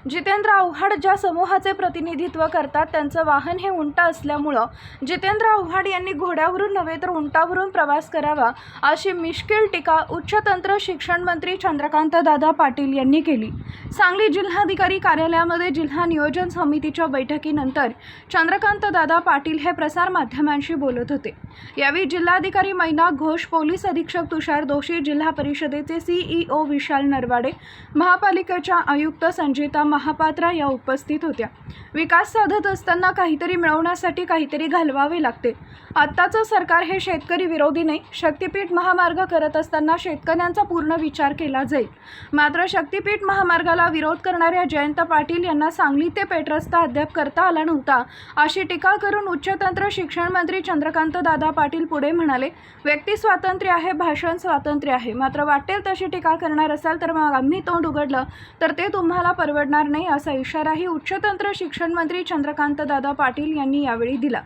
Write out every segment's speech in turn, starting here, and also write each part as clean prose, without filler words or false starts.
जितेंद्र आव्हाड ज्या समूहाचे प्रतिनिधित्व करतात त्यांचं वाहन हे उंट असल्यामुळं जितेंद्र आव्हाड यांनी घोड्यावरून नव्हे तर उंटावरून प्रवास करावा अशी मिश्किल टीका उच्चतंत्र शिक्षण मंत्री चंद्रकांत दादा पाटील यांनी केली। सांगली जिल्हाधिकारी कार्यालयामध्ये जिल्हा नियोजन समितीच्या बैठकीनंतर चंद्रकांत दादा पाटील हे प्रसार माध्यमांशी बोलत होते। यावेळी जिल्हाधिकारी मैना घोष, पोलीस अधीक्षक तुषार दोशी, जिल्हा परिषदेचे सीईओ विशाल नरवाडे, महापालिकेच्या आयुक्त संजिता महापात्रा या उपस्थित होत्या। विकास साधत असताना काहीतरी मिळवण्यासाठी काहीतरी घालवावे लागते। आत्ताचं सरकार हे शेतकरी विरोधी नाही। शक्तीपीठ महामार्ग करत असताना शेतकऱ्यांचा पूर्ण विचार केला जाईल। मात्र शक्तीपीठ महामार्गाला विरोध करणाऱ्या जयंत पाटील यांना सांगली ते पेठ रस्ता अद्याप करता आला नव्हता अशी टीका करून उच्चतंत्र शिक्षण मंत्री चंद्रकांत दादा पाटील पुढे म्हणाले, व्यक्ती स्वातंत्र्य आहे, भाषण स्वातंत्र्य आहे, मात्र वाटेल तशी टीका करणार असाल तर मग आम्ही तोंड उघडलं तर ते तुम्हाला परवडणार नाही असा इशाराही उच्चतंत्र शिक्षण मंत्री चंद्रकांत दादा पाटील यांनी यावेळी दिला।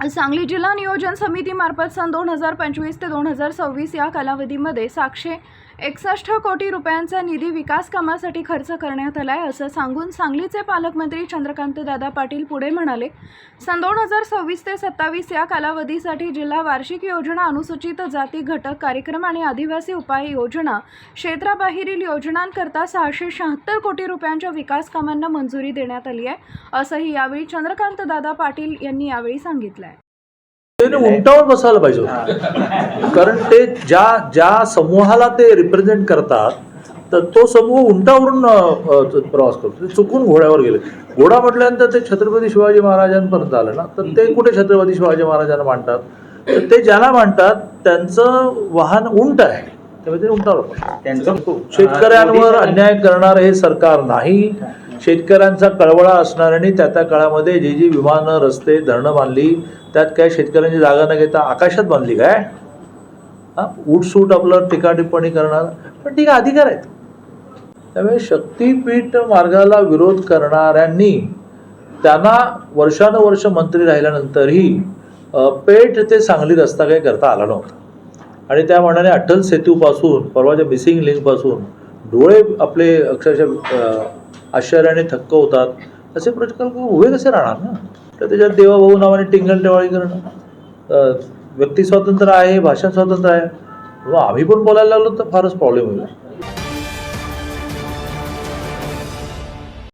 सांगली जिल्हा नियोजन समितीमार्फत सन 2025 ते 2026 या कालावधीमध्ये 761 कोटी रुपयांचा निधी विकास कामासाठी खर्च करण्यात आला आहे असं सांगून सांगलीचे पालकमंत्री चंद्रकांत दादा पाटील पुढे म्हणाले, सन 2026 ते 27 या कालावधीसाठी जिल्हा वार्षिक योजना, अनुसूचित जाती घटक कार्यक्रम आणि आदिवासी उपाय योजना क्षेत्राबाहेरील योजनांकरता 676 कोटी रुपयांच्या विकास कामांना मंजुरी देण्यात आली आहे असंही यावेळी चंद्रकांत दादा पाटील यांनी यावेळी सांगितलं। उंटावर बसायला पाहिजे होतं, कारण ते ज्या समूहाला ते रिप्रेझेंट करतात तर तो समूह उंटावरून प्रवास करतो। ते चुकून घोड्यावर गेले। घोडा म्हटल्यानंतर ते छत्रपती शिवाजी महाराजांपर्यंत आलं ना, तर ते कुठे छत्रपती शिवाजी महाराजांना मानतात? तर ते ज्याला मानतात त्यांचं वाहन उंट आहे, त्यामुळे ते उंटावर। शेतकऱ्यांवर अन्याय करणारं हे सरकार नाही। शेतकऱ्यांचा कळवळा असणाऱ्यांनी त्या काळामध्ये जी विमानं, रस्ते, धरणं बांधली, त्यात काय शेतकऱ्यांची जागा न घेता आकाशात बांधली काय? उठसूट आपलं टीका टिप्पणी करणार, पण ठीक आहे, अधिकार आहेत। त्यामुळे शक्तीपीठ मार्गाला विरोध करणाऱ्यांनी त्यांना वर्षानुवर्ष मंत्री राहिल्यानंतरही पेठ ते सांगली रस्ता काही करता आला नव्हता। आणि त्या मनाने अटल सेतूपासून परवाच्या मिसिंग लिंकपासून डोळे आपले अक्षरशः आश्चर्याने थक्क होतात। असे प्रकल्प उभे कसे राहणार ना? तर त्याच्यात देवाभाऊ नावाने टिंगल-टेवाळी करणं, व्यक्ती स्वातंत्र्य आहे, भाषण स्वातंत्र्य आहे, आम्ही पण बोलायला लागलो तर फारच प्रॉब्लेम होईल।